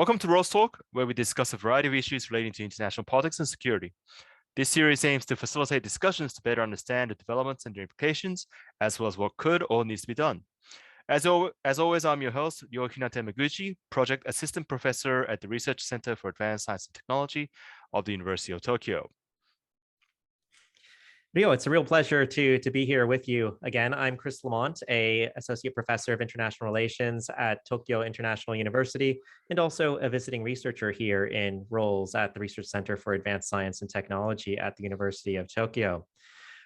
Welcome to Rose Talk, where we discuss a variety of issues relating to international politics and security. This series aims to facilitate discussions to better understand the developments and their implications, as well as what could or needs to be done. As always, I'm your host, Ryo Hinata-Yamaguchi, Project Assistant Professor at the Research Center for Advanced Science and Technology of the University of Tokyo. Ryo, it's a real pleasure to be here with you again. I'm Chris Lamont, a Associate Professor of International Relations at Tokyo International University, and also a visiting researcher here in roles at the Research Center for Advanced Science and Technology at the University of Tokyo.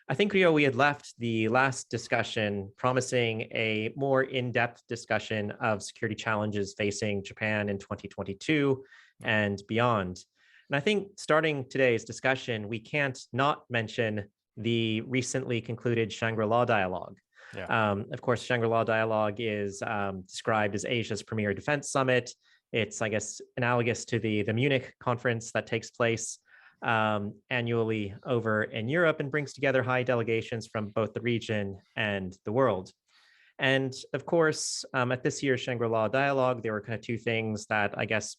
I think, Ryo, we had left the last discussion promising a more in-depth discussion of security challenges facing Japan in 2022 and beyond. And I think starting today's discussion, we can't not mention the recently concluded Shangri-La Dialogue. Yeah. Of course, Shangri-La Dialogue is described as Asia's premier defense summit. It's, I guess, analogous to the Munich conference that takes place annually over in Europe and brings together high delegations from both the region and the world. And of course, at this year's Shangri-La Dialogue, there were kind of two things that I guess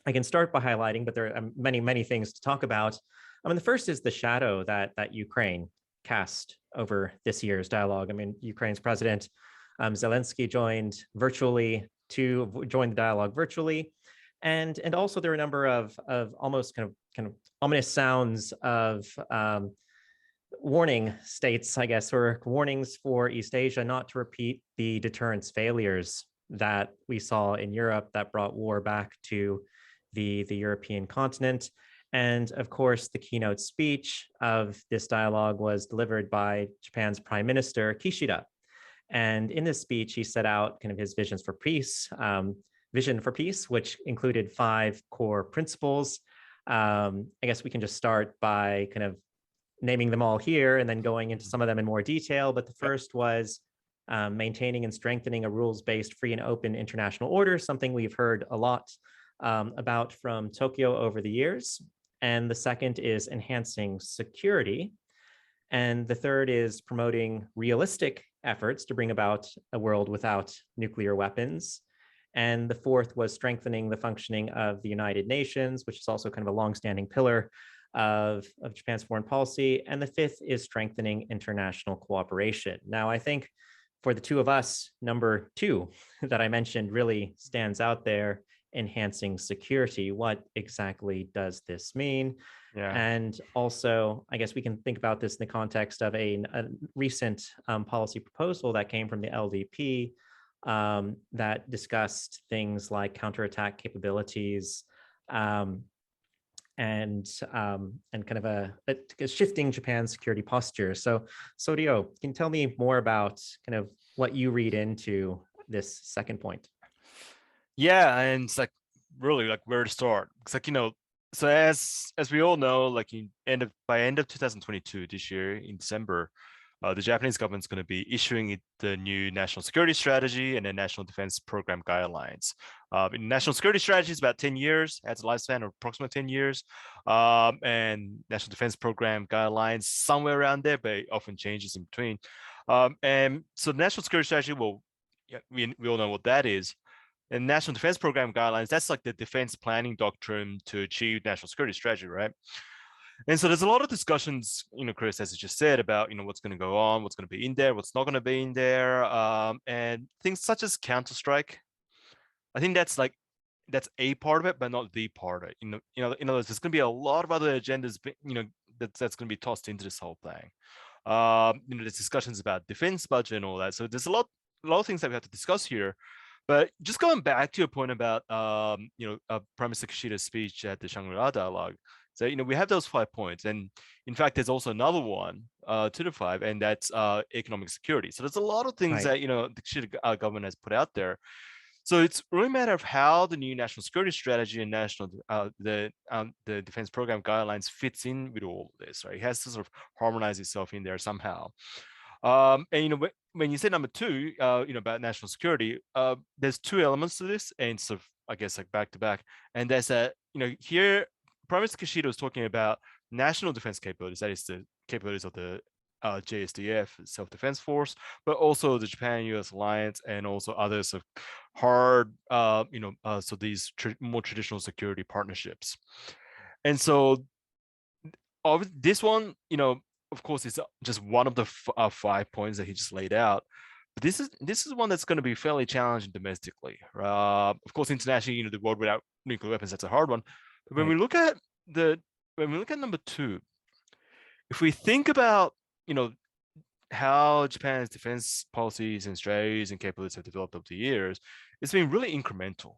I can start by highlighting, but there are many, many things to talk about. I mean, the first is the shadow that Ukraine cast over this year's dialogue. I mean, Ukraine's president Zelensky joined the dialogue virtually, and also there are a number of almost kind of ominous sounds of warning states, I guess, or warnings for East Asia not to repeat the deterrence failures that we saw in Europe that brought war back to the European continent. And of course, the keynote speech of this dialogue was delivered by Japan's Prime Minister Kishida. And in this speech, he set out kind of his vision for peace, which included 5 core principles. I guess we can just start by kind of naming them all here and then going into some of them in more detail. But the first was maintaining and strengthening a rules-based, free and open international order, something we've heard a lot about from Tokyo over the years. And the second is enhancing security. And the third is promoting realistic efforts to bring about a world without nuclear weapons. And the fourth was strengthening the functioning of the United Nations, which is also kind of a longstanding pillar of Japan's foreign policy. And the fifth is strengthening international cooperation. Now, I think for the two of us, number 2 that I mentioned really stands out there. Enhancing security. What exactly does this mean? Yeah. And also, I guess we can think about this in the context of a recent policy proposal that came from the LDP that discussed things like counterattack capabilities and kind of a shifting Japan's security posture. So Ryo, can you tell me more about kind of what you read into this second point? Yeah, and it's like really like where to start. It's like, so as we all know, like by end of 2022, this year in December, the Japanese government's going to be issuing the new national security strategy and the national defense program guidelines. National security strategy is about 10 years, has a lifespan of approximately 10 years, and national defense program guidelines somewhere around there, but it often changes in between. And so the national security strategy, we all know what that is. And national defense program guidelines, that's like the defense planning doctrine to achieve national security strategy, right? And so there's a lot of discussions, Chris, as you just said, about, what's going to go on, what's going to be in there, what's not going to be in there, and things such as counterstrike. I think that's a part of it, but not the part of it. In other words, there's going to be a lot of other agendas, that's going to be tossed into this whole thing. There's discussions about defense budget and all that. So there's a lot of things that we have to discuss here. But just going back to your point about, Prime Minister Kishida's speech at the Shangri-La Dialogue, so, we have those 5 points. And in fact, there's also another one to the 5, and that's economic security. So there's a lot of things that, the Kishida government has put out there. So it's really a matter of how the new national security strategy and the defense program guidelines fits in with all of this, right? It has to sort of harmonize itself in there somehow. And when you say number 2, about national security, there's 2 elements to this, and sort of, I guess, like back to back. And there's here, Prime Minister Kishida was talking about national defense capabilities, that is the capabilities of the JSDF, self-defense force, but also the Japan-U.S. alliance, and also others of hard, so these more traditional security partnerships. And so this one, of course, is just one of the 5 points that he just laid out. But this is one that's going to be fairly challenging domestically. Of course, internationally, the world without nuclear weapons, that's a hard one. But when we look at number two, if we think about, how Japan's defense policies and strategies and capabilities have developed over the years, it's been really incremental.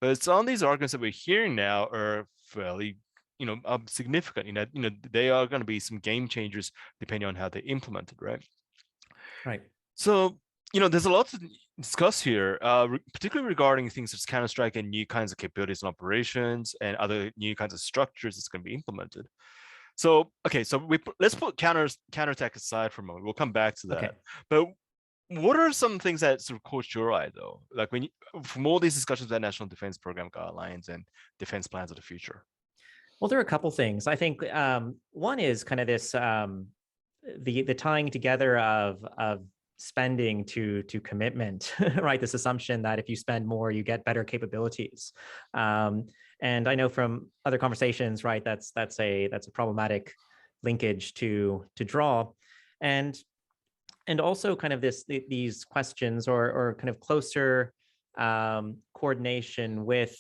But some of these arguments that we're hearing now are fairly, significant. They are going to be some game changers depending on how they implement it, right? Right. So, there's a lot to discuss here, particularly regarding things such as Counter-Strike and new kinds of capabilities and operations and other new kinds of structures that's going to be implemented. So, okay, so let's put counterattack aside for a moment. We'll come back to that. Okay. But what are some things that sort of caught your eye, though? Like from all these discussions about National Defense Program guidelines and defense plans of the future? Well, there are a couple things. I think one is kind of this the tying together of spending to commitment, right? This assumption that if you spend more, you get better capabilities. And I know from other conversations, right, that's a problematic linkage to draw. And also kind of these questions or kind of closer coordination with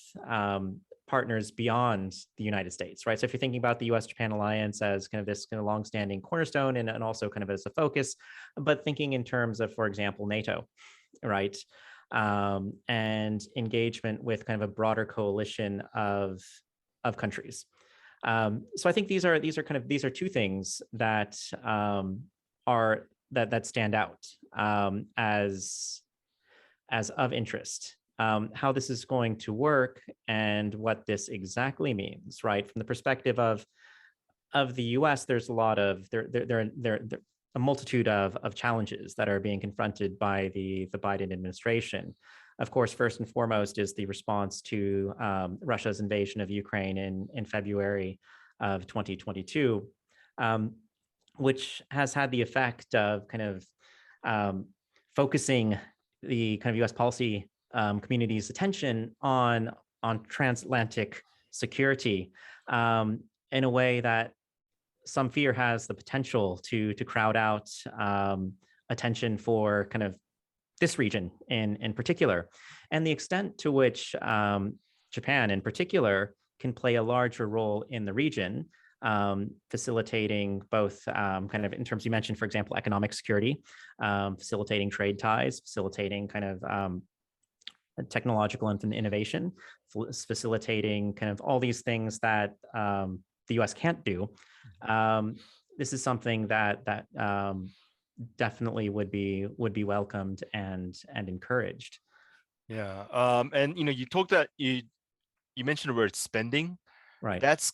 partners beyond the United States, right? So if you're thinking about the U.S.-Japan alliance as kind of this kind of longstanding cornerstone and also kind of as a focus, but thinking in terms of, for example, NATO, right? And engagement with kind of a broader coalition of countries. So I think these are two things that that stand out as of interest. How this is going to work and what this exactly means, right? From the perspective of the U.S., there's a lot of there a multitude of challenges that are being confronted by the Biden administration. Of course, first and foremost is the response to Russia's invasion of Ukraine in February of 2022, which has had the effect of kind of focusing the kind of U.S. policy community's attention on transatlantic security in a way that some fear has the potential to crowd out attention for kind of this region in particular, and the extent to which Japan in particular can play a larger role in the region, facilitating both kind of in terms you mentioned, for example, economic security, facilitating trade ties, facilitating kind of technological innovation, facilitating kind of all these things that the U.S. can't do. This is something that definitely would be welcomed and encouraged. Yeah, and you talked that you mentioned the word spending. Right. That's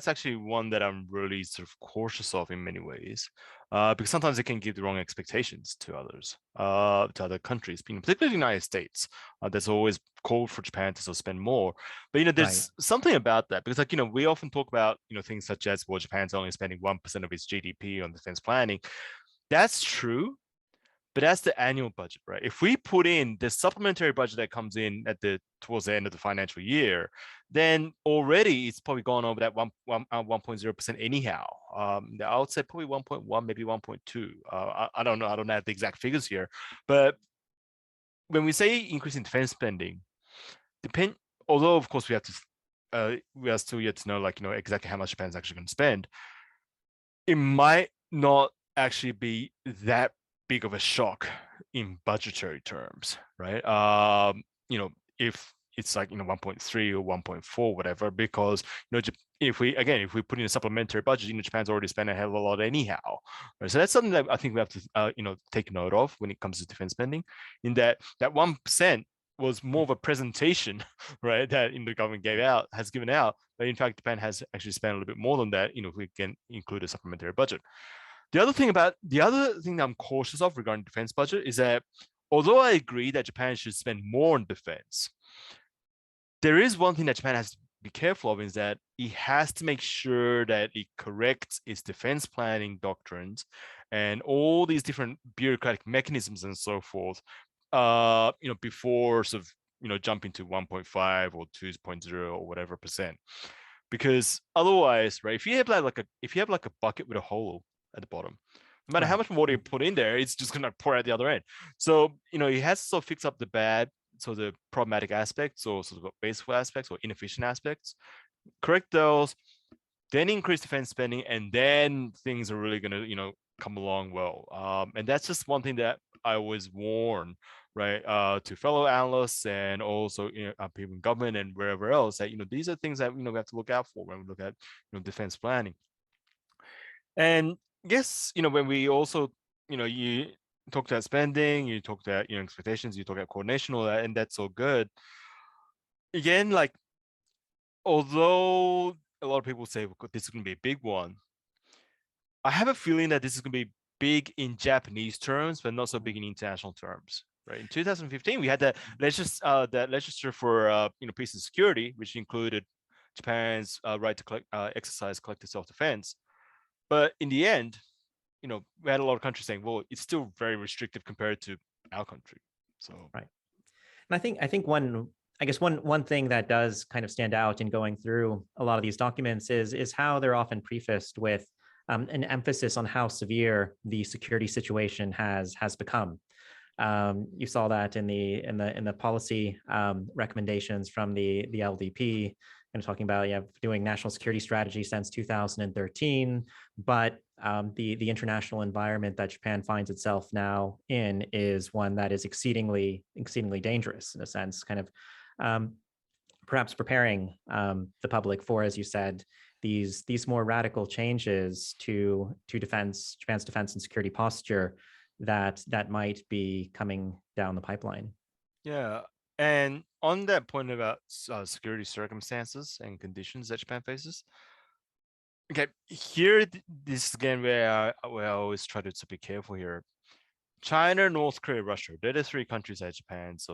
actually one that I'm really sort of cautious of in many ways, because sometimes it can give the wrong expectations to others, to other countries, particularly the United States. There's always called for Japan to sort of spend more, but there's something about that, because we often talk about things such as, well, Japan's only spending 1% of its GDP on defense planning. That's true. But that's the annual budget, right? If we put in the supplementary budget that comes in towards the end of the financial year, then already it's probably gone over that 1.0% anyhow. I would say probably 1.1, maybe 1.2. I don't know. I don't have the exact figures here. But when we say increasing defense spending, although of course we are still yet to know exactly how much Japan's actually going to spend, it might not actually be that big of a shock in budgetary terms, right? If it's 1.3 or 1.4, whatever, because if we put in a supplementary budget, Japan's already spent a hell of a lot anyhow, right? So that's something that I think we have to take note of when it comes to defense spending, in that 1% was more of a presentation, right, that the government has given out, but in fact Japan has actually spent a little bit more than that, if we can include a supplementary budget. The other thing that I'm cautious of regarding defense budget is that although I agree that Japan should spend more on defense, there is one thing that Japan has be careful of is that he has to make sure that he corrects its defense planning doctrines and all these different bureaucratic mechanisms and so forth, before sort of, jumping to 1.5 or 2.0 or whatever percent. Because otherwise, right, if you have like a bucket with a hole at the bottom, no matter how Right. much water you put in there, it's just gonna pour out the other end. So, he has to sort of fix up the bad, so the problematic aspects or sort of wasteful aspects or inefficient aspects, correct those, then increase defense spending, and then things are really gonna, come along well. And that's just one thing that I always warn, right, to fellow analysts and also, people in government and wherever else, that these are things that we have to look out for when we look at defense planning. And yes, when we also, you talk about spending, you talk about expectations, you talk about coordination, all that, and that's all good. Again, like, although a lot of people say, well, this is going to be a big one, I have a feeling that this is going to be big in Japanese terms, but not so big in international terms. Right. In 2015, we had that legislature for peace and security, which included Japan's right to exercise collective self-defense. But in the end, we had a lot of countries saying, well, it's still very restrictive compared to our country. So Right. And I think one thing that does kind of stand out in going through a lot of these documents is how they're often prefaced with an emphasis on how severe the security situation has become. You saw that in the policy recommendations from the LDP, and talking about doing national security strategy since 2013, but the international environment that Japan finds itself now in is one that is exceedingly dangerous in a sense, kind of perhaps preparing the public for, as you said, these more radical changes to Japan's defense and security posture that might be coming down the pipeline. yeah. And on that point about security circumstances and conditions that Japan faces, okay, here, this is again where I always try to be careful here. China, North Korea, Russia, they're the three countries that Japan's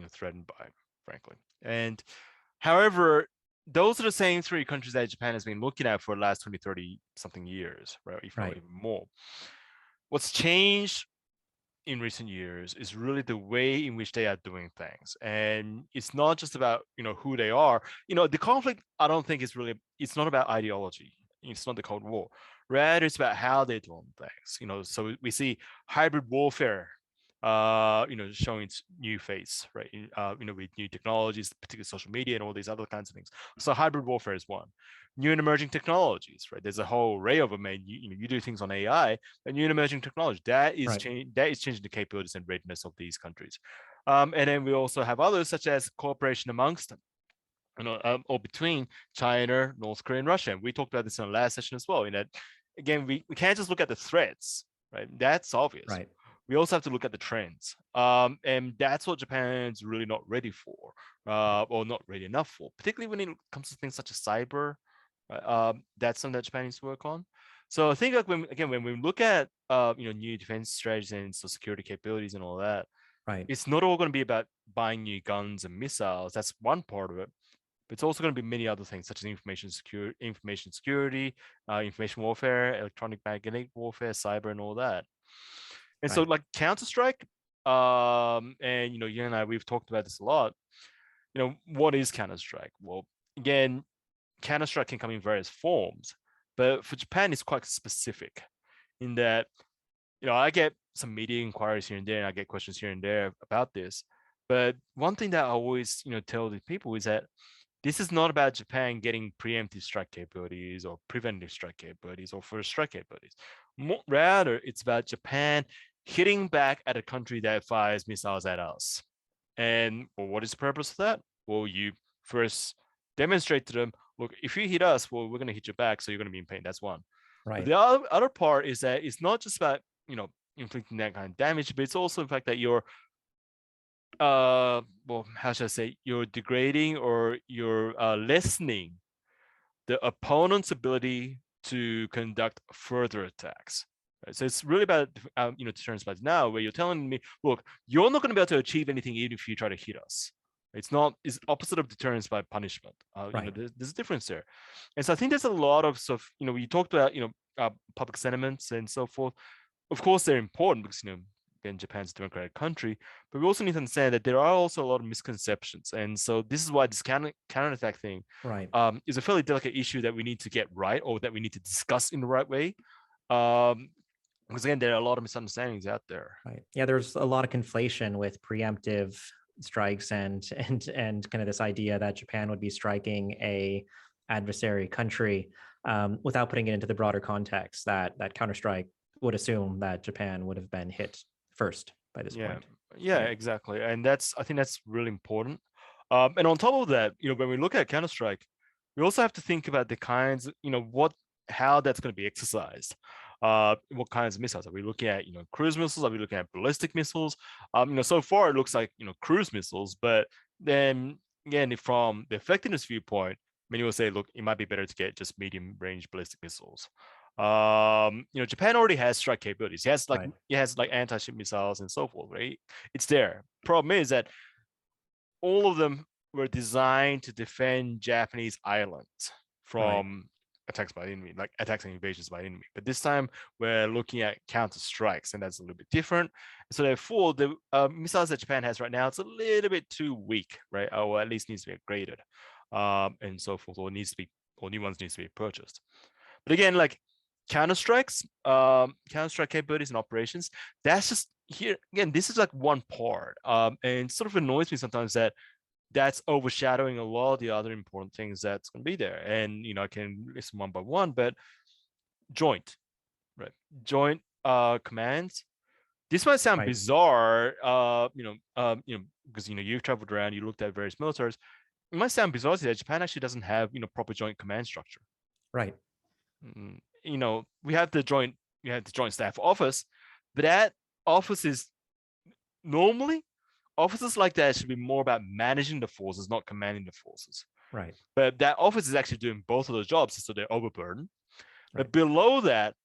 threatened by, frankly. And however, those are the same three countries that Japan has been looking at for the last 20, 30 something years, right? If not Right. even more. What's changed in recent years is really the way in which they are doing things. And it's not just about, who they are. The conflict, I don't think it's not about ideology. It's not the Cold War. Rather, it's about how they're doing things. So we see hybrid warfare, showing its new face, right? With new technologies, particularly social media and all these other kinds of things. So hybrid warfare is one. New and emerging technologies, right? There's a whole array of them. And you do things on AI, and new and emerging technology that is Right. changing the capabilities and readiness of these countries. And then we also have others, such as cooperation amongst them, or between China, North Korea, and Russia. And we talked about this in the last session as well. In that, again, we can't just look at the threats, right? That's obvious. Right. We also have to look at the trends, and that's what Japan's really not ready for, or not ready enough for, particularly when it comes to things such as cyber. That's something that Japan needs to work on. So I think, like, when we look at new defense strategies and so security capabilities and all that, Right. it's not all going to be about buying new guns and missiles. That's one part of it. But it's also going to be many other things, such as information security, information warfare, electronic magnetic warfare, cyber, and all that. And so, Right. like, Counter-Strike, and you and I, we've talked about this a lot. What is Counter-Strike? Well, again, Counter-Strike can come in various forms, but for Japan, it's quite specific in that, I get some media inquiries here and there, and I get questions here and there about this. But one thing that I always, tell the people is that this is not about Japan getting preemptive strike capabilities or preventive strike capabilities or first strike capabilities. Rather, it's about Japan hitting back at a country that fires missiles at us. And well, what is the purpose of that? Well, you first demonstrate to them, look, if you hit us, well, we're going to hit you back, so you're going to be in pain. That's one. But Right. the other part is that it's not just about, inflicting that kind of damage, but it's also the fact that you're, well, how should I say, you're degrading or you're lessening the opponent's ability to conduct further attacks. Right? So it's really about, deterrence. But now, where you're telling me, look, you're not going to be able to achieve anything even if you try to hit us. It's opposite of deterrence by punishment. Right. There's a difference there. And so I think there's a lot of stuff, we talked about, public sentiments and so forth. Of course, they're important because, again, Japan's a democratic country, but we also need to understand that there are also a lot of misconceptions. And so this is why this counterattack thing Right. is a fairly delicate issue that we need to get right, or that we need to discuss in the right way. Because again, there are a lot of misunderstandings out there. Right. Yeah, there's a lot of conflation with preemptive strikes and kind of this idea that Japan would be striking a adversary country without putting it into the broader context that counterstrike would assume that Japan would have been hit first by this Yeah, point. yeah, Right. exactly. And I think that's really important. And on top of that, when we look at Counter-Strike, we also have to think about the kinds, how that's going to be exercised. What kinds of missiles are we looking at? Cruise missiles? Are we looking at ballistic missiles? So far it looks like cruise missiles, but then again, from the effectiveness viewpoint, many will say, look, it might be better to get just medium-range ballistic missiles. Japan already has strike capabilities. Right. It has like anti-ship missiles and so forth, right? It's there. Problem is that all of them were designed to defend Japanese islands Right. from attacks by the enemy, like attacks and invasions by the enemy. But this time we're looking at counter strikes, and that's a little bit different. So therefore, the missiles that Japan has right now, it's a little bit too weak, right? Or at least needs to be upgraded, and so forth, or new ones needs to be purchased. But again, like counter strikes, counter strike capabilities and operations, that's just here again. This is like one part, and sort of annoys me sometimes that that's overshadowing a lot of the other important things that's going to be there. And I can list them one by one, but joint, right? Joint commands. This might sound Right. bizarre, because you've traveled around, you looked at various militaries. It might sound bizarre that Japan actually doesn't have proper joint command structure. Right. We have the joint staff office, but that office is normally offices like that should be more about managing the forces, not commanding the forces. Right. But that office is actually doing both of those jobs, so they're overburdened. Right. But below that,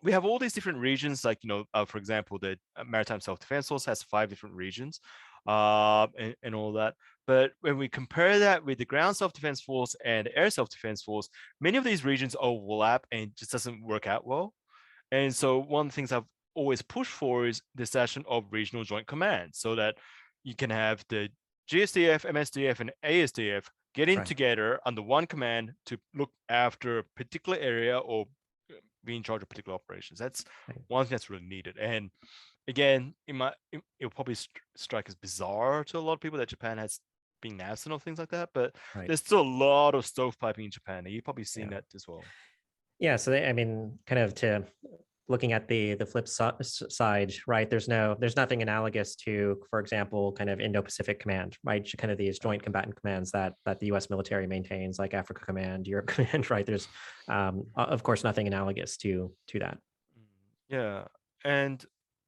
we have all these different regions, like for example, the Maritime Self-Defense Force has 5 different regions, and all that. But when we compare that with the Ground Self-Defense Force and the Air Self-Defense Force, many of these regions overlap and just doesn't work out well. And so one of the things I've always pushed for is the establishment of regional joint command, so that you can have the GSDF, MSDF, and ASDF getting Right. together under one command to look after a particular area or be in charge of particular operations. That's Right. one thing that's really needed. And again, it'll probably strike as bizarre to a lot of people that Japan has been absent of things like that, but Right. there's still a lot of stovepiping in Japan, and you've probably seen Yeah. that as well. Yeah. So I mean, kind of to looking at the side, right? There's nothing analogous to, for example, kind of Indo-Pacific Command, right? Kind of these joint combatant commands that the U.S. military maintains, like Africa Command, Europe Command, right? There's, of course, nothing analogous to that. Yeah, and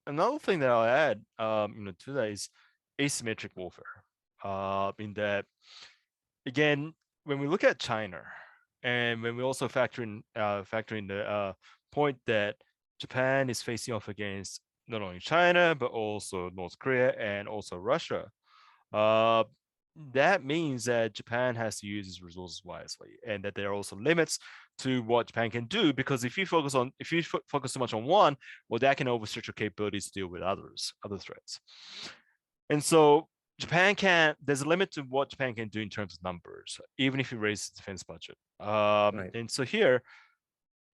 another thing that I'll add, to that is asymmetric warfare. In that, again, when we look at China, and when we also factor in the point that Japan is facing off against not only China but also North Korea and also Russia, uh, that means that Japan has to use its resources wisely, and that there are also limits to what Japan can do. Because if you focus too much on one, well, that can overstretch your capabilities to deal with other threats. And so Japan can. There's a limit to what Japan can do in terms of numbers, even if you raise the defense budget. Right. And so here,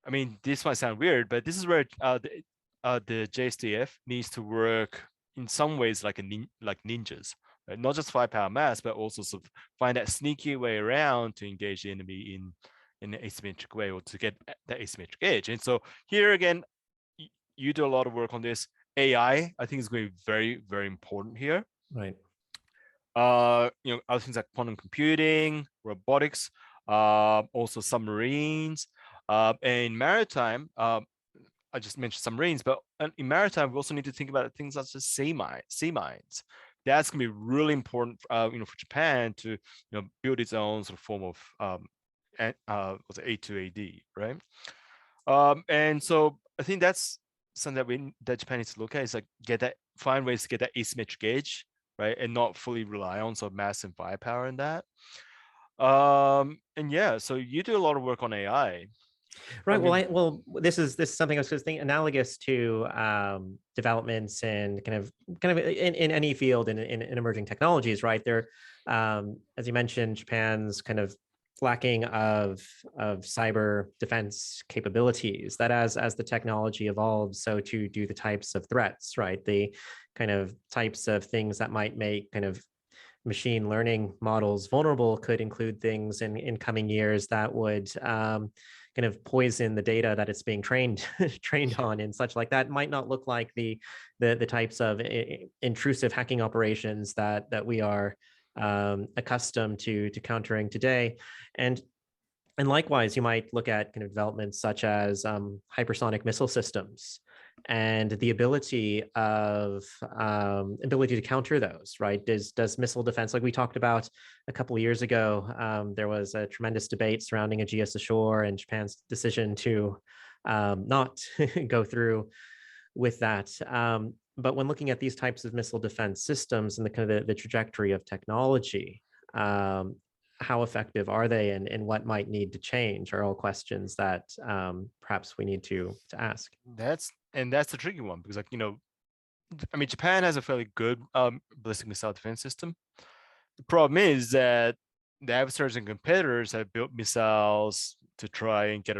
I mean, this might sound weird, but this is where the JSDF needs to work in some ways like like ninjas, right? Not just firepower mass, but also sort of find that sneaky way around to engage the enemy in an asymmetric way, or to get that asymmetric edge. And so here again, you do a lot of work on this. AI, I think, is going to be very, very important here. Right. Other things like quantum computing, robotics, also submarines, and maritime. I just mentioned submarines, but in maritime, we also need to think about things such as sea mines. That's going to be really important, for Japan to, build its own sort of form of what's it, A2AD, right? And so I think that's something that Japan needs to look at, is like find ways to get that asymmetric edge right, and not fully rely on some massive firepower in that. And yeah, so you do a lot of work on AI. I Right. Well, mean, this is something I was just thinking, analogous to developments and kind of in any field in emerging technologies. Right there, as you mentioned, Japan's kind of lacking of cyber defense capabilities. That as the technology evolves, so too do the types of threats. Right, the kind of types of things that might make kind of machine learning models vulnerable could include things in coming years that would kind of poison the data that it's being trained yeah, on, and such like that. It might not look like the types of intrusive hacking operations that we are accustomed to countering today. and and likewise, you might look at kind of developments such as hypersonic missile systems and the ability to counter those. Right? Does missile defense, like we talked about a couple of years ago, there was a tremendous debate surrounding Aegis Ashore and Japan's decision to not go through with that. But when looking at these types of missile defense systems and the kind of the trajectory of technology, um, how effective are they, and what might need to change, are all questions that perhaps we need to ask. that's the tricky one because, like, I mean, Japan has a fairly good ballistic missile defense system. The problem is that the adversaries and competitors have built missiles to try and get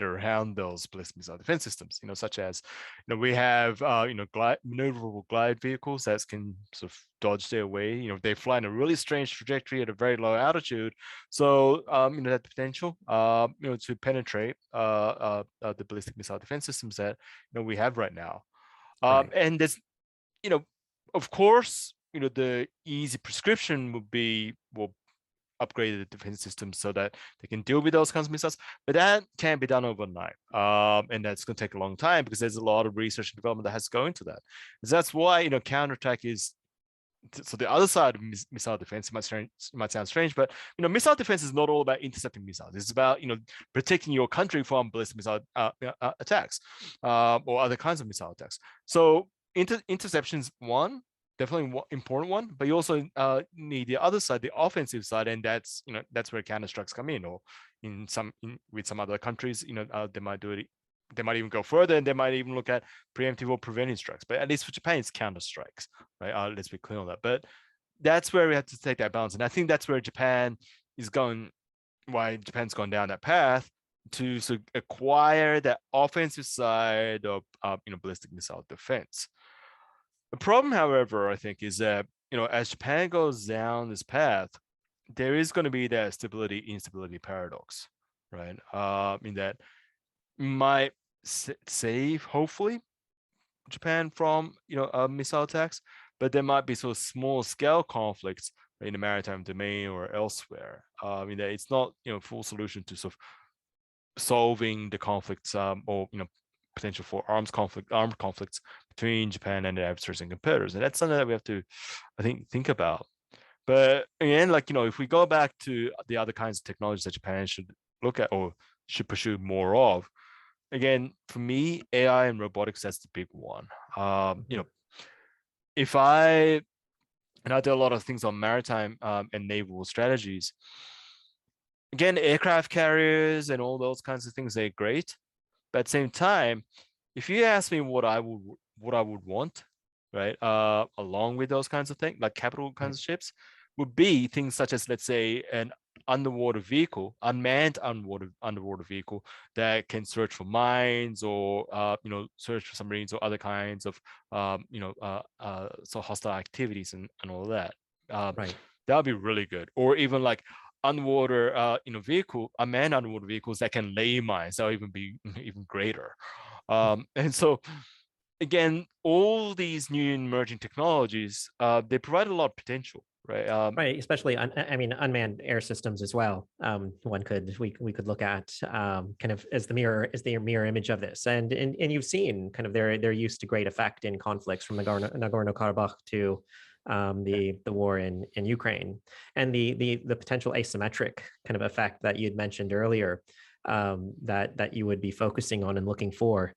around those ballistic missile defense systems. Such as, we have maneuverable glide vehicles that can sort of dodge their way. They fly in a really strange trajectory at a very low altitude, so that potential to penetrate the ballistic missile defense systems that we have right now. Right. And there's you know, of course, the easy prescription would be, well, upgrade the defense system so that they can deal with those kinds of missiles. But that can't be done overnight. And that's going to take a long time because there's a lot of research and development that has to go into that. So that's why, counterattack is, so the other side of missile defense might sound strange, but missile defense is not all about intercepting missiles. It's about protecting your country from ballistic missile attacks or other kinds of missile attacks. So interceptions, one, definitely important one, but you also need the other side, the offensive side, and that's where counter strikes come in. Or with some other countries, they might do it. They might even go further, and they might even look at preemptive or preventive strikes. But at least for Japan, it's counter strikes, right? Let's be clear on that. But that's where we have to take that balance, and I think that's where Japan is going. Why Japan's gone down that path to sort of acquire that offensive side of ballistic missile defense. The problem, however, I think, is that as Japan goes down this path, there is going to be that stability instability paradox, right? In that might save, hopefully, Japan from missile attacks, but there might be sort of small scale conflicts in the maritime domain or elsewhere. That it's not full solution to sort of solving the conflicts, or potential for armed conflicts between Japan and the adversaries and competitors, and that's something that we have to, I think about. But again, like if we go back to the other kinds of technologies that Japan should look at or should pursue more of, again, for me, AI and robotics, that's the big one. If I and I do a lot of things on maritime and naval strategies. Again, aircraft carriers and all those kinds of things, they're great. But at the same time, if you ask me what I would want, right, along with those kinds of things, like capital kinds Right. of ships, would be things such as, let's say, an underwater vehicle, unmanned underwater vehicle that can search for mines or search for submarines or other kinds of so hostile activities and all of that. Right. That would be really good. Or even like underwater unmanned underwater vehicles that can lay mines. That would even be even greater. And so again, all these new emerging technologies, they provide a lot of potential, right? Right, especially I mean unmanned air systems as well. We could look at kind of as the mirror image of this, and you've seen kind of their use to great effect in conflicts from Nagorno-Karabakh to the war in Ukraine, and the potential asymmetric kind of effect that you'd mentioned earlier, that you would be focusing on and looking for,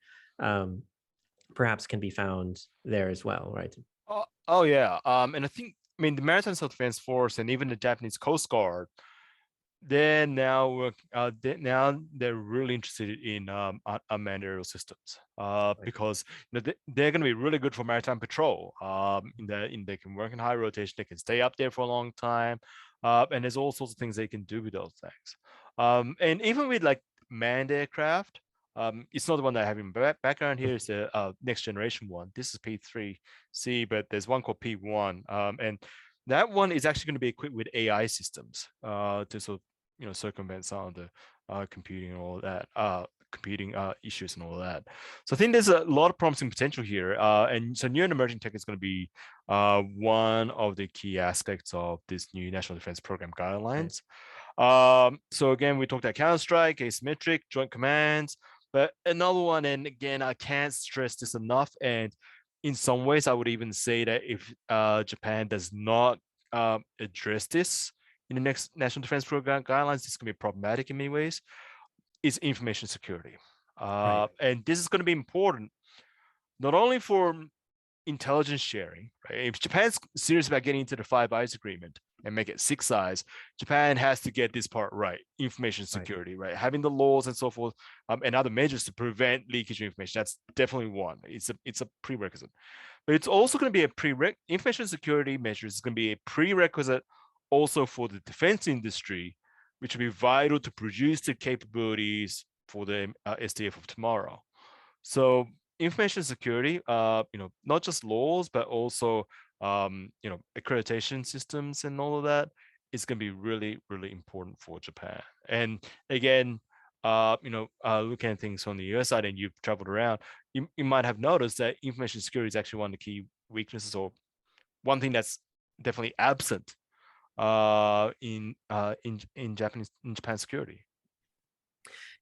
perhaps can be found there as well, right? Oh yeah. And I mean, the Maritime Self-Defense Force and even the Japanese Coast Guard, now they're really interested in unmanned aerial systems, Right. because they're going to be really good for maritime patrol. They can work in high rotation, they can stay up there for a long time, and there's all sorts of things they can do with those things. And even with like manned aircraft, it's not the one that I have in background here. It's the next generation one. This is P3C, but there's one called P1, and that one is actually going to be equipped with AI systems to sort of circumvent some of the computing and all that computing issues and all that. So I think there's a lot of promising potential here, and so new and emerging tech is going to be one of the key aspects of this new national defense program Right. guidelines. So again, we talked about counter-strike, asymmetric, joint commands, but another one, and again, I can't stress this enough, and in some ways I would even say that if Japan does not address this in the next national defense program guidelines, this is going to be problematic in many ways, is information security. Right. And this is going to be important not only for intelligence sharing, right? If Japan's serious about getting into the Five Eyes Agreement and make it Six Eyes, Japan has to get this part right: information Right. security, right? Having the laws and so forth, and other measures to prevent leakage of information. That's definitely one. It's a prerequisite, but it's also going to be a information security measures is going to be a prerequisite also for the defense industry, which will be vital to produce the capabilities for the SDF of tomorrow. So information security, not just laws, but also accreditation systems and all of that is going to be really, really important for Japan. And again, looking at things on the US side, and you've traveled around, you might have noticed that information security is actually one of the key weaknesses, or one thing that's definitely absent in Japan security.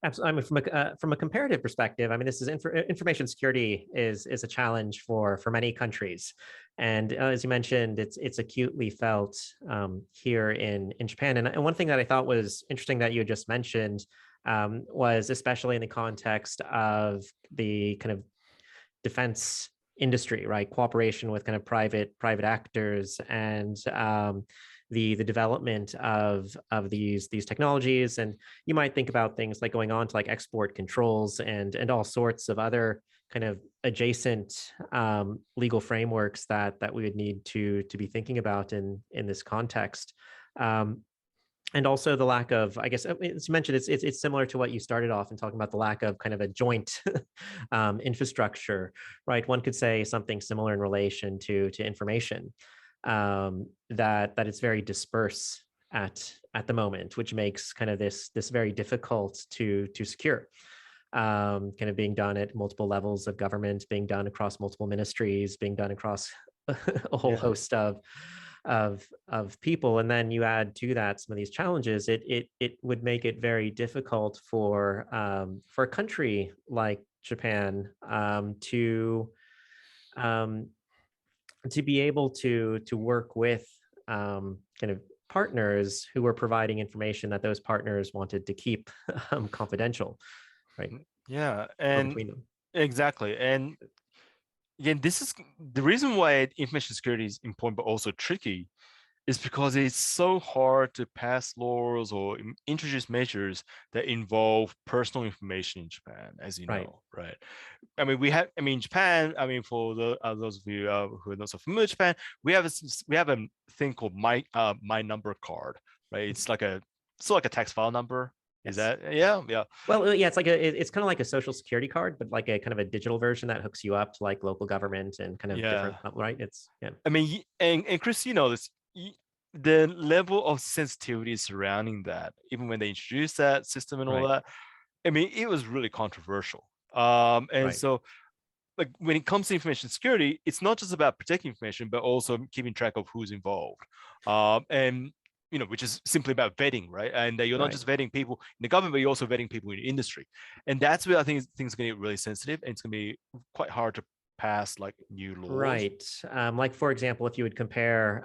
Absolutely. I mean, from a comparative perspective, I mean, this is information security is a challenge for many countries, and as you mentioned, it's acutely felt here in Japan. And one thing that I thought was interesting that you just mentioned was especially in the context of the kind of defense industry, right? Cooperation with kind of private actors and the development of these technologies. And you might think about things like going on to like export controls and all sorts of other kind of adjacent legal frameworks that we would need to be thinking about in this context. And also the lack of, I guess, as you mentioned, it's similar to what you started off in talking about, the lack of kind of a joint infrastructure, right? One could say something similar in relation to information, that it's very dispersed at the moment, which makes kind of this very difficult to secure. Kind of being done at multiple levels of government, being done across multiple ministries, being done across a whole Yeah. host of people, and then you add to that some of these challenges. It would make it very difficult for a country like Japan um, to be able to work with kind of partners who were providing information that those partners wanted to keep confidential, right, Yeah, or and between them. exactly. And again, this is the reason why information security is important, but also tricky, is because it's so hard to pass laws or introduce measures that involve personal information in Japan, as you Right. know, right? I mean, Japan. I mean, for those of you who are not so familiar with Japan, we have a thing called my number card, right? It's like a tax file number. Is Yes. that yeah, yeah. Well, yeah, it's like it's kind of like a social security card, but like a kind of a digital version that hooks you up to like local government and kind of different, Yeah. right? It's yeah. I mean, and Chris, you know this, the level of sensitivity surrounding that, even when they introduced that system and all Right. that, I mean, it was really controversial. And Right. so, like, when it comes to information security, it's not just about protecting information, but also keeping track of who's involved. And which is simply about vetting, right? And you're not Right. just vetting people in the government, but you're also vetting people in the industry. And that's where I think things are going to get really sensitive, and it's going to be quite hard to pass like new laws. Right. Like, for example, if you would compare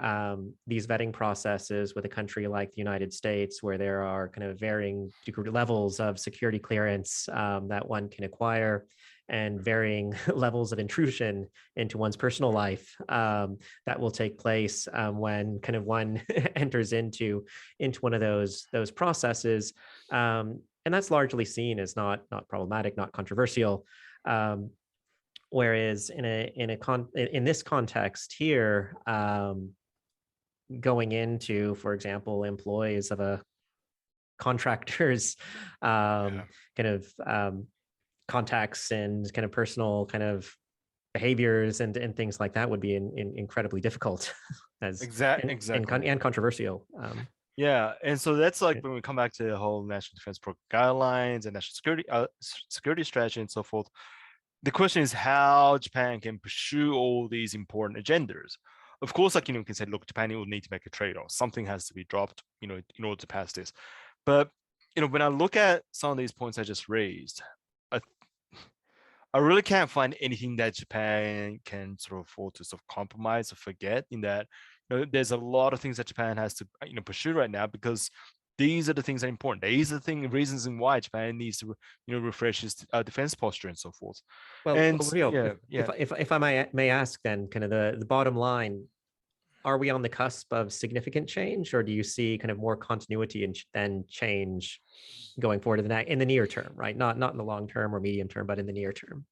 these vetting processes with a country like the United States, where there are kind of varying degree levels of security clearance that one can acquire, and varying levels of intrusion into one's personal life that will take place when kind of one enters into one of those processes. And that's largely seen as not problematic, not controversial. Whereas in this context here, going into, for example, employees of a contractor's Yeah. kind of contacts and kind of personal kind of behaviors and things like that would be incredibly difficult as Exactly. and controversial. Yeah, and so that's like Yeah. when we come back to the whole national defense program guidelines and national security strategy and so forth. The question is how Japan can pursue all these important agendas. Of course, like you can say, look, Japan will need to make a trade-off. Something has to be dropped, in order to pass this. But when I look at some of these points I just raised, I, I really can't find anything that Japan can sort of afford to sort of compromise or forget. In that, there's a lot of things that Japan has to pursue right now, because these are the things that are important. These are the reasons in why Japan needs to refresh its defense posture and so forth. Well, And Rio, yeah, yeah. if I may ask, then kind of the bottom line, are we on the cusp of significant change, or do you see kind of more continuity and then change going forward in the near term, right? Not in the long term or medium term, but in the near term.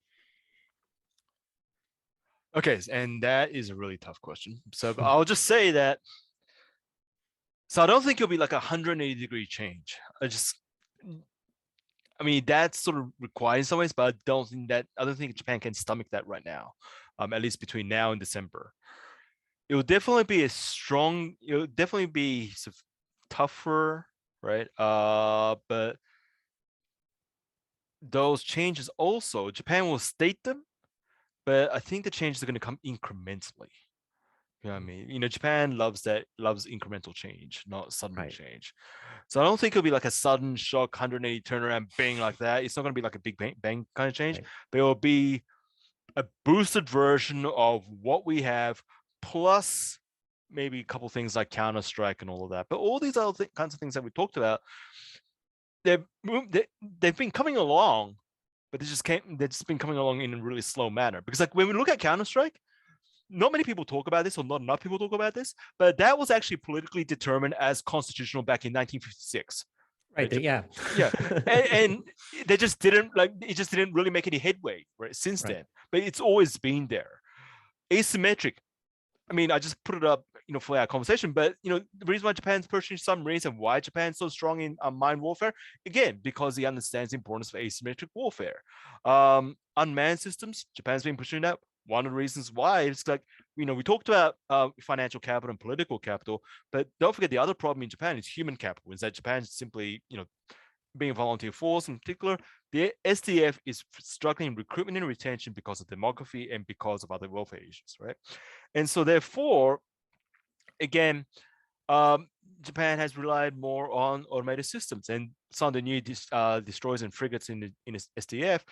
Okay, and that is a really tough question. So I'll just say that. So I don't think it'll be like a 180-degree change. I mean, that's sort of required in some ways, but I don't think Japan can stomach that right now. At least between now and December. It will definitely be it'll definitely be sort of tougher, right? But those changes also, Japan will state them, but I think the changes are going to come incrementally. You know what I mean? Japan loves incremental change, not sudden Right. change. So I don't think it'll be like a sudden shock, 180 turnaround, bang like that. It's not going to be like a big bang kind of change, Right. but it'll be a boosted version of what we have, plus maybe a couple things like Counter Strike and all of that. But all these other kinds of things that we talked about, they've been coming along, but they've just been coming along in a really slow manner. Because like when we look at Counter Strike, not many people talk about this, or not enough people talk about this, but that was actually politically determined as constitutional back in 1956. Right. Yeah. Yeah, and they just didn't it just didn't really make any headway right since Right. then. But it's always been there. Asymmetric. I mean, I just put it up, for our conversation. But the reason why Japan's pursuing submarines and why Japan's so strong in mine warfare, again, because he understands the importance of asymmetric warfare. Unmanned systems, Japan's been pursuing that. One of the reasons why it's like, we talked about financial capital and political capital, but don't forget the other problem in Japan is human capital. Is that Japan simply, being a volunteer force in particular, the SDF is struggling in recruitment and retention because of demography and because of other welfare issues, right? And so therefore, again, Japan has relied more on automated systems, and some of the new destroyers and frigates in the SDF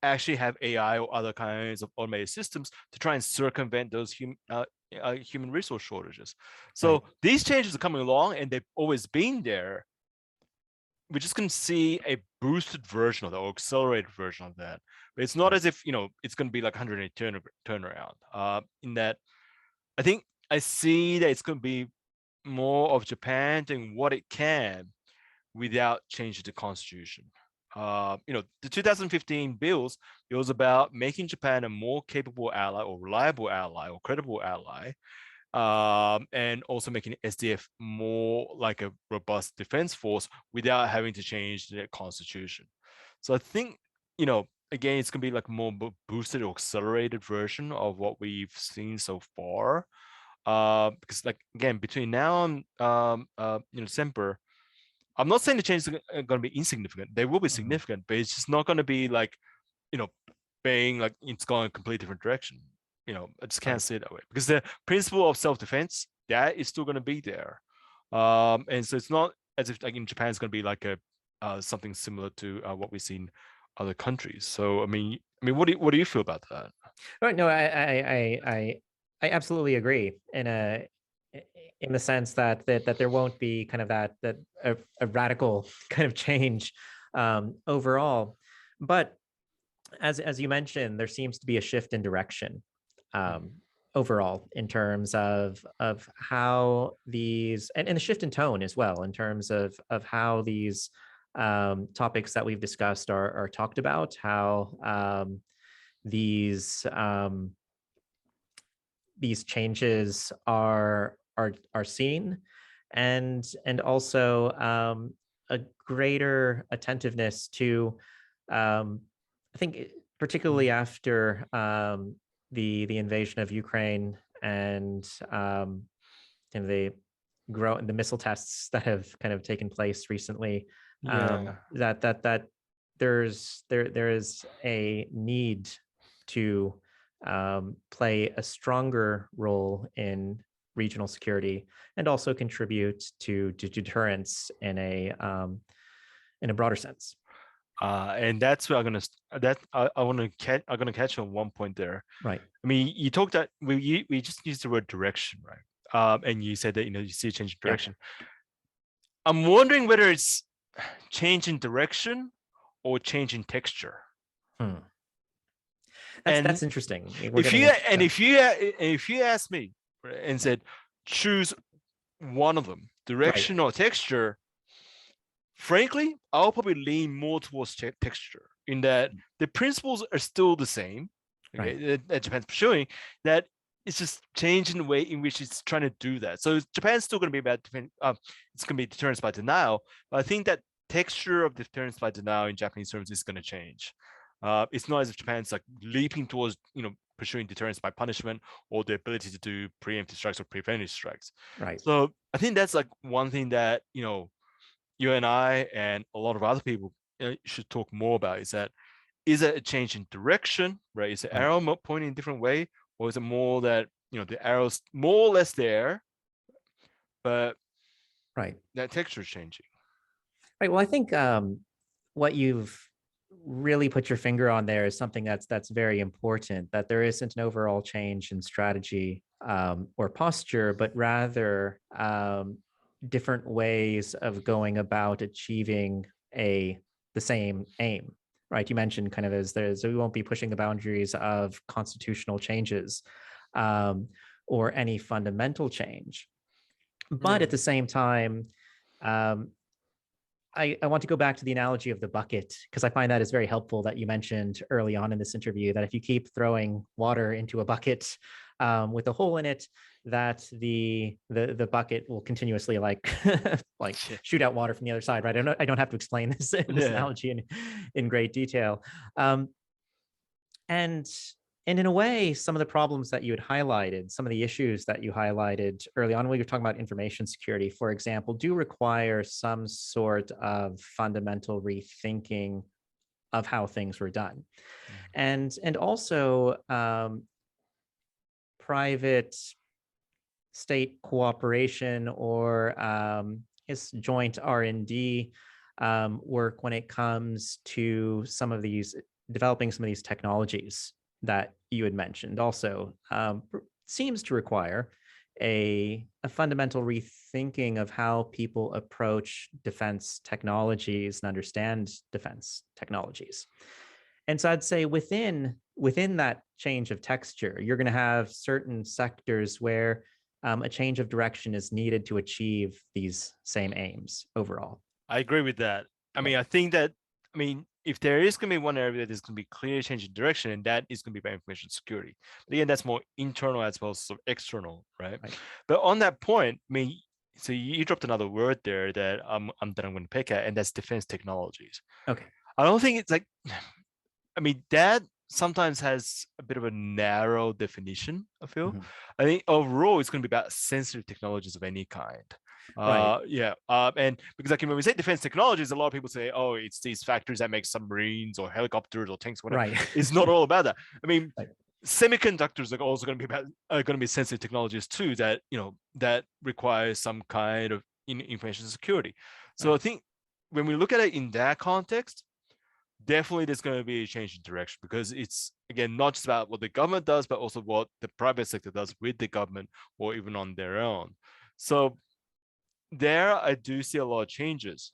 actually have AI or other kinds of automated systems to try and circumvent those human resource shortages. So Right. these changes are coming along, and they've always been there. We're just going to see a boosted version of that or accelerated version of that. But it's not Right. as if it's going to be like 180 turnaround. In that, I think I see that it's going to be more of Japan doing what it can without changing the constitution. The 2015 bills, it was about making Japan a more capable ally or reliable ally or credible ally, and also making SDF more like a robust defense force without having to change the constitution. So I think, again, it's going to be like more boosted or accelerated version of what we've seen so far. Because like again, between now and December, I'm not saying the changes are going to be insignificant. They will be Mhm. significant, but it's just not going to be like, you know, being like it's going a completely different direction. I just can't Right. see it that way because the principle of self-defense that is still going to be there. And so it's not as if like in Japan it's going to be like a something similar to what we see in other countries. So what do you feel about that? Right. No, I absolutely agree in the sense that there won't be kind of that a radical kind of change overall. But as you mentioned, there seems to be a shift in direction Mm. overall in terms of how these and a shift in tone as well in terms of how these topics that we've discussed are talked about, how these these changes are seen, and also a greater attentiveness to I think particularly Mm. after the invasion of Ukraine and and the missile tests that have kind of taken place recently, Yeah. that there is a need to play a stronger role in regional security and also contribute to deterrence in a broader sense. And that's where I'm gonna that I want to catch. I'm gonna catch on one point there. Right. I mean, you talked that we just used the word direction, right? And you said that you see a change in Yeah. direction. I'm wondering whether it's change in direction or change in texture. Hmm. And That's interesting. We're if getting you into and if you ask me, right, and said choose one of them, right. direction or texture, frankly, I'll probably lean more towards texture in that the principles are still the same. Right. Okay, that Japan's pursuing that. It's just changing the way in which it's trying to do that. So Japan's still going to be about it's going to be deterrence by denial. But I think that texture of deterrence by denial in Japanese terms is going to change. It's not as if Japan's like leaping towards pursuing deterrence by punishment or the ability to do preemptive strikes or preventive strikes. Right. So I think that's like one thing that you and I and a lot of other people should talk more about is it a change in direction, right? Is the Right. arrow pointing in a different way, or is it more that the arrow's more or less there, but Right. that texture is changing? Right. Well, I think what you've really put your finger on there is something that's very important. That there isn't an overall change in strategy or posture, but rather different ways of going about achieving the same aim. Right. You mentioned kind of as we won't be pushing the boundaries of constitutional changes um, or any fundamental change, but Yeah, at the same time. Um, I want to go back to the analogy of the bucket because I find that is very helpful that you mentioned early on in this interview that if you keep throwing water into a bucket with a hole in it, that the bucket will continuously like like yeah, shoot out water from the other side, right? I don't have to explain this yeah. analogy in great detail. Um, and and in a way, some of the problems that you had highlighted, some of the issues that you highlighted early on when you were talking about information security, for example, do require some sort of fundamental rethinking of how things were done. And also private state cooperation or is joint R&D work when it comes to some of these developing some of these technologies that you had mentioned also seems to require a fundamental rethinking of how people approach defense technologies and understand defense technologies. And so I'd say within that change of texture, you're going to have certain sectors where a change of direction is needed to achieve these same aims overall. I agree with that. I Yeah. mean, I think that if there is going to be one area that is going to be clear change in direction, and that is going to be about information security. But again, that's more internal as well as sort of external, right? Right. But on that point, so you dropped another word there that I'm going to pick at, and that's defense technologies. Okay. I don't think it's like, that sometimes has a bit of a narrow definition, I feel. Mhm. I think overall it's going to be about sensitive technologies of any kind. Right. Yeah. And because like when we say defense technologies, a lot of people say, oh, it's these factories that make submarines or helicopters or tanks, whatever. Right. It's not all about that. I mean, Right. semiconductors are also going to be sensitive technologies too that that require some kind of information security. So Right. I think when we look at it in that context, definitely there's going to be a change in direction because it's again not just about what the government does, but also what the private sector does with the government or even on their own. So there, I do see a lot of changes.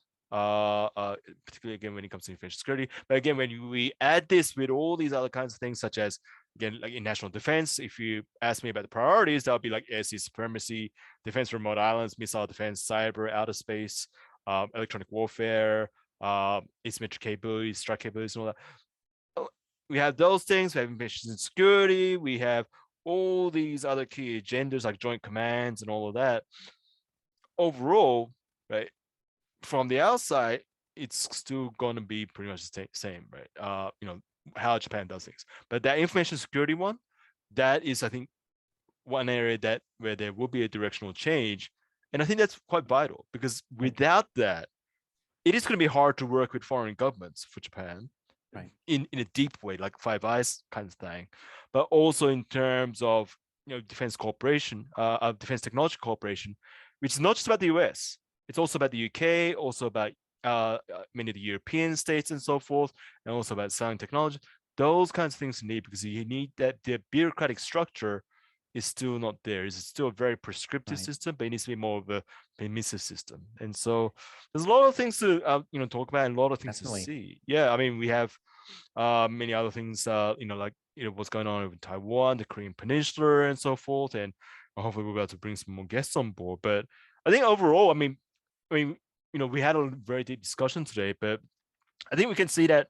particularly again when it comes to information security. But again, when we add this with all these other kinds of things, such as again, like in national defense, if you ask me about the priorities, that would be like SC supremacy, defense from remote islands, missile defense, cyber, outer space, electronic warfare, asymmetric capabilities, strike capabilities, and all that. We have those things. We have information security. We have all these other key agendas like joint commands and all of that. Overall, right, from the outside, it's still going to be pretty much the same, right? How Japan does things. But that information security one, that is, I think, one area that where there will be a directional change. And I think that's quite vital because without that, it is going to be hard to work with foreign governments for Japan in a deep way, like Five Eyes kind of thing, but also in terms of defense cooperation, defense technology cooperation, which is not just about the US. It's also about the UK, also about many of the European states and so forth, and also about selling technology. Those kinds of things you need because you need that the bureaucratic structure is still not there. It's still a very prescriptive system, but it needs to be more of a permissive system. And so there's a lot of things to talk about and a lot of things to see. Yeah, I mean we have many other things, like what's going on in Taiwan, the Korean Peninsula, and so forth. And hopefully we'll be able to bring some more guests on board. But I think overall, I mean, we had a very deep discussion today, but I think we can see that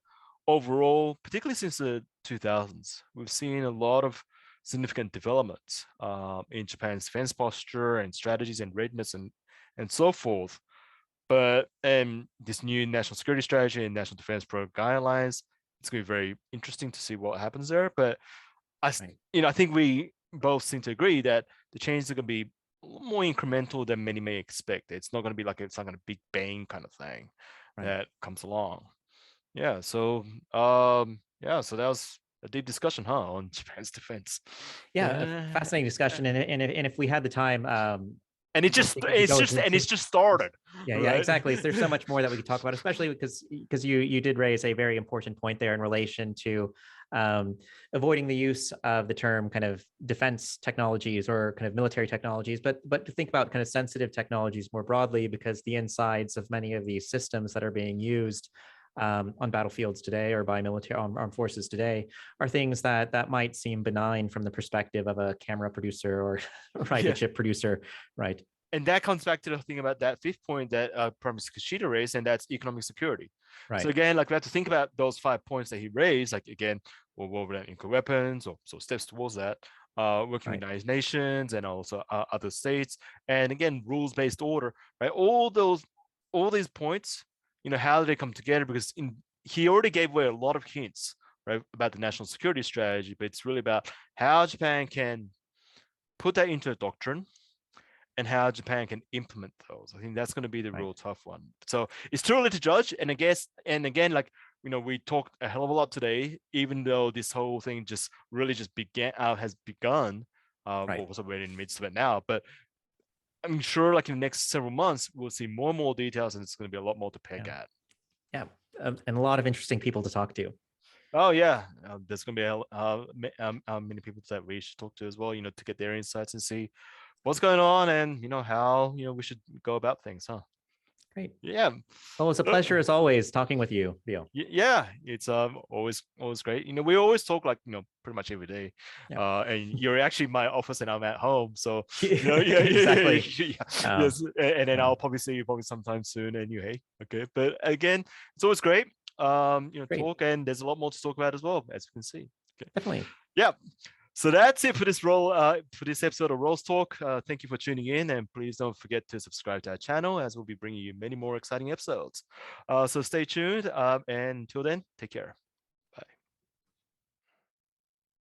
overall, particularly since the 2000s, we've seen a lot of significant developments in Japan's defense posture and strategies and readiness and so forth. But this new national security strategy and national defense program guidelines, it's going to be very interesting to see what happens there. But I think we both seem to agree that the changes are going to be more incremental than many may expect. It's not going to be like it's not going to big bang kind of thing that comes along. Yeah. So so that was a deep discussion, on Japan's defense. Yeah, a fascinating discussion, and if we had the time, and it's just started. Yeah, exactly. So there's so much more that we could talk about, especially because you did raise a very important point there in relation to avoiding the use of the term kind of defense technologies or kind of military technologies, but to think about kind of sensitive technologies more broadly, because the insides of many of these systems that are being used on battlefields today or by military armed forces today are things that might seem benign from the perspective of a camera producer or a chip producer, right? And that comes back to the thing about that fifth point that Professor Kishida raised, and that's economic security. So again, like we have to think about those 5 points that he raised. Like again, we'll go over that nuclear weapons, or so steps towards that, working with United Nations and also other states, and again, rules-based order, right? All these points, how do they come together? Because he already gave away a lot of hints, right, about the national security strategy, but it's really about how Japan can put that into a doctrine and how Japan can implement those. I think that's going to be the real tough one. So it's too early to judge. And I guess, and again, like, we talked a hell of a lot today, even though this whole thing just has begun, also we're in the midst of it now, but I'm sure like in the next several months, we'll see more and more details, and it's going to be a lot more to peg at. Yeah, and a lot of interesting people to talk to. Oh yeah, there's going to be many people that we should talk to as well, to get their insights and see what's going on and, how, we should go about things, huh? Great. Yeah. Well, it's a pleasure as always talking with you, Ryo. Yeah, it's always great. We always talk like, pretty much every day. And you're actually in my office and I'm at home. So exactly. Yes. And then I'll probably see you sometime soon and hey, okay. But again, it's always great. Talk, and there's a lot more to talk about as well, as you can see. Okay. Definitely. Yeah. So that's it for this episode of Rolls Talk. Thank you for tuning in, and please don't forget to subscribe to our channel, as we'll be bringing you many more exciting episodes. So stay tuned, and until then, take care.